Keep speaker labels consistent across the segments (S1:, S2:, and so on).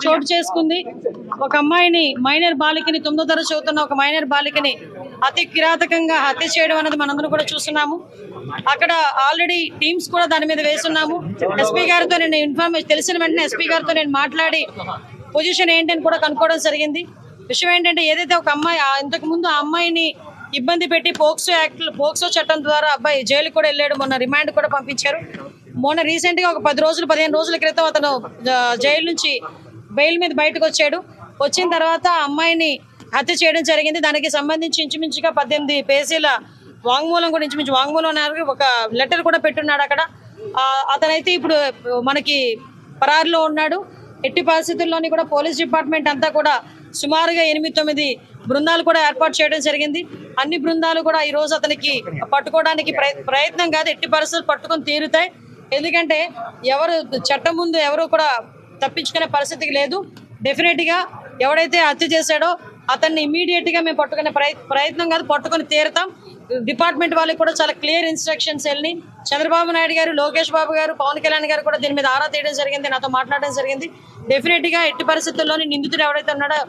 S1: చోటు చేసుకుంది. ఒక అమ్మాయిని మైనర్ బాలికని 9వ తరగతి చదువుతున్న ఒక మైనర్ బాలికని అతి కిరాతకంగా హత్య చేయడం అనేది మనందరం కూడా చూస్తున్నాము. అక్కడ ఆల్రెడీ టీమ్స్ కూడా దాని మీద వేస్తున్నాము. ఎస్పీ గారితో నేను ఇన్ఫర్మేషన్ తెలిసిన వెంటనే ఎస్పీ గారితో నేను మాట్లాడి పొజిషన్ ఏంటని కూడా కనుక్కోవడం జరిగింది. విషయం ఏంటంటే ఏదైతే ఒక అమ్మాయి ఇంతకు ముందు ఆ అమ్మాయిని ఇబ్బంది పెట్టి పోక్సో చట్టం ద్వారా అబ్బాయి జైలు కూడా వెళ్ళాడు. మొన్న రిమాండ్ కూడా పంపించారు. మొన్న రీసెంట్ గా ఒక 15 రోజుల క్రితం అతను జైలు నుంచి బెయిల్ మీద బయటకు వచ్చాడు. వచ్చిన తర్వాత అమ్మాయిని హత్య చేయడం జరిగింది. దానికి సంబంధించి ఇంచుమించుగా 18 పేజీల వాంగ్మూలం కూడా ఇంచుమించు వాంగ్మూలం ఒక లెటర్ కూడా పెట్టున్నాడు అక్కడ. అతనైతే ఇప్పుడు మనకి పరారులో ఉన్నాడు. ఎట్టి పరిస్థితుల్లోని కూడా పోలీస్ డిపార్ట్మెంట్ అంతా కూడా సుమారుగా 8-9 బృందాలు కూడా ఏర్పాటు చేయడం జరిగింది. అన్ని బృందాలు కూడా ఈ రోజు అతనికి పట్టుకోవడానికి ప్రయత్నం కాదు, ఎట్టి పరిస్థితులు పట్టుకొని తీరుతాయి. ఎందుకంటే ఎవరు చట్టం ముందు ఎవరు కూడా తప్పించుకునే పరిస్థితికి లేదు. డెఫినెట్ గా ఎవడైతే హత్య చేశాడో అతన్ని ఇమీడియట్ గా మేము పట్టుకునే ప్రయత్నం కాదు, పట్టుకొని తీరుతాం. డిపార్ట్మెంట్ వాళ్ళకి కూడా చాలా క్లియర్ ఇన్స్ట్రక్షన్స్ వెళ్ళి చంద్రబాబు నాయుడు గారు, లోకేష్ బాబు గారు, పవన్ కళ్యాణ్ గారు కూడా దీని మీద ఆరా తీయడం జరిగింది, నాతో మాట్లాడడం జరిగింది. డెఫినెట్ గా ఎట్టి పరిస్థితుల్లోని నిందితుడు ఎవరైతే ఉన్నాడో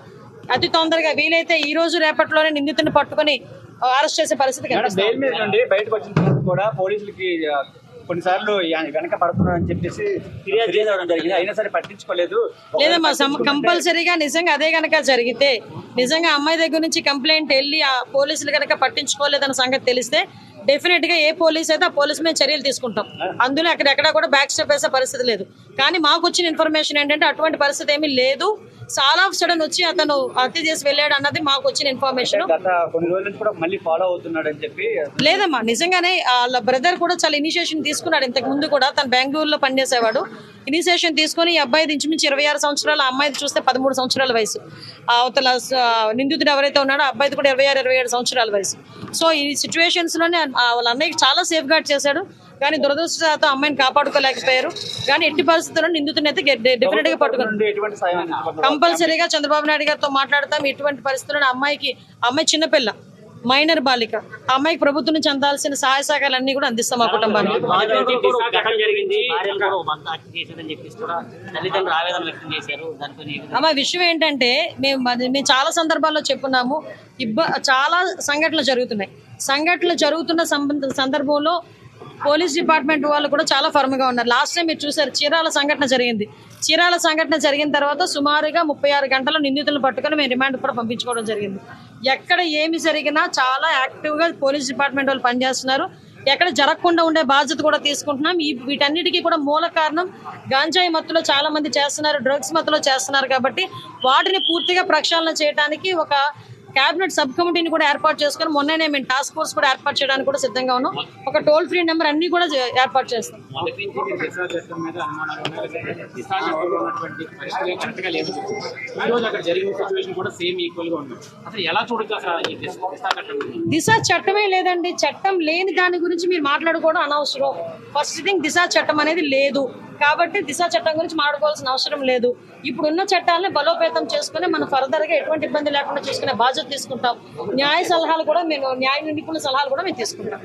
S1: అతి తొందరగా వీలైతే ఈ రోజు రేపట్లోనే నిందితుడిని పట్టుకుని అరెస్ట్ చేసే పరిస్థితి
S2: కొన్నిసార్లు వెనక పడుతున్నారని చెప్పేసి ఫిర్యాదు చేయడం జరిగింది. అయినా సరే పట్టించుకోలేదు.
S1: లేదమ్మా, కంపల్సరీగా నిజంగా అదే కనుక జరిగితే, నిజంగా అమ్మాయి దగ్గర నుంచి కంప్లైంట్ వెళ్ళి ఆ పోలీసులు కనుక పట్టించుకోలేదన్న సంగతి తెలిస్తే డెఫినెట్ గా ఏ పోలీస్ అయితే ఆ పోలీస్ మీద చర్యలు తీసుకుంటాం. అందులో అక్కడెక్కడా కూడా బ్యాక్ స్టెప్ వేసే పరిస్థితి లేదు. కానీ మాకు వచ్చిన ఇన్ఫర్మేషన్ ఏంటంటే అటువంటి పరిస్థితి ఏమీ లేదు. చాలా ఆఫ్ సడన్ వచ్చి అతను హత్య చేసి వెళ్ళాడు అన్నది మాకు వచ్చిన ఇన్ఫర్మేషన్. లేదమ్మా, నిజంగానే వాళ్ళ బ్రదర్ కూడా చాలా ఇనిషియేషన్ తీసుకున్నాడు. ఇంతకు ముందు కూడా తను బెంగళూరులో పనిచేసేవాడు. ఇనిషియేషన్ తీసుకుని ఈ అబ్బాయి ఇంచుమించు 26 సంవత్సరాలు, ఆ అమ్మాయిది చూస్తే 13 సంవత్సరాల వయసు. అవతల నిందితుడు ఎవరైతే ఉన్నాడో ఆ అబ్బాయిది కూడా 26-27 సంవత్సరాల వయసు. సో ఈ సిచ్యువేషన్స్ లోనే వాళ్ళ అన్నయ్యకి చాలా సేఫ్ గార్డ్ చేశాడు. కానీ దురదృష్టవశాత్తు అమ్మాయిని కాపాడుకోలేకపోయారు. కానీ ఎట్టి పరిస్థితుల్లో నిందితుని అయితే డెఫినెట్ గా పట్టుకున్నాం. కంపల్సరీగా చంద్రబాబు నాయుడు గారితో మాట్లాడతాం. ఎటువంటి పరిస్థితుల్లో అమ్మాయి చిన్నపిల్ల, మైనర్ బాలిక, ఆ అమ్మాయికి ప్రభుత్వం నుంచి అందాల్సిన సహాయ సహకారాలన్నీ కూడా అందిస్తాం మా కుటుంబానికి. అమ్మ విషయం ఏంటంటే మేము చాలా సందర్భాల్లో చెప్పున్నాము, చాలా సంఘటనలు జరుగుతున్న సందర్భంలో పోలీస్ డిపార్ట్మెంట్ వాళ్ళు కూడా చాలా ఫర్మ్ గా ఉన్నారు. లాస్ట్ టైం మీరు చూసారు, చీరాల సంఘటన జరిగిన తర్వాత సుమారుగా 36 గంటల నిందితులను పట్టుకొని మేము రిమాండ్ కూడా పంపించుకోవడం జరిగింది. ఎక్కడ ఏమి జరిగినా చాలా యాక్టివ్ గా పోలీస్ డిపార్ట్మెంట్ వాళ్ళు పనిచేస్తున్నారు. ఎక్కడ జరగకుండా ఉండే బాధ్యత కూడా తీసుకుంటున్నాం. వీటన్నిటికీ కూడా మూల కారణం గాంజాయి మత్తులో చాలా మంది చేస్తున్నారు, డ్రగ్స్ మత్తులో చేస్తున్నారు. కాబట్టి వాటిని పూర్తిగా ప్రక్షాళన చేయడానికి ఒక కేబినెట్ సబ్ కమిటీని కూడా ఏర్పాటు చేసుకుని మొన్ననే మేము టాస్క్ ఫోర్స్ కూడా ఏర్పాటు చేయడానికి కూడా సిద్ధంగా ఉన్నాం. ఒక టోల్ ఫ్రీ నెంబర్ అన్ని కూడా ఏర్పాటు చేస్తాం. దిశ చట్టమే లేదండి. చట్టం లేని దాని గురించి మీరు మాట్లాడుకోవడం అనవసరం. ఫస్ట్ థింగ్, దిశ చట్టం అనేది లేదు కాబట్టి దిశ చట్టం గురించి మాట్లాడుకోవాల్సిన అవసరం లేదు. ఇప్పుడున్న చట్టాలని బలోపేతం చేసుకుని మనం ఫర్దర్ గా ఎటువంటి ఇబ్బంది లేకుండా చూసుకునే బాధ్యత తీసుకుంటాం. న్యాయ నిపుణుల సలహాలు కూడా మేము తీసుకుంటాం.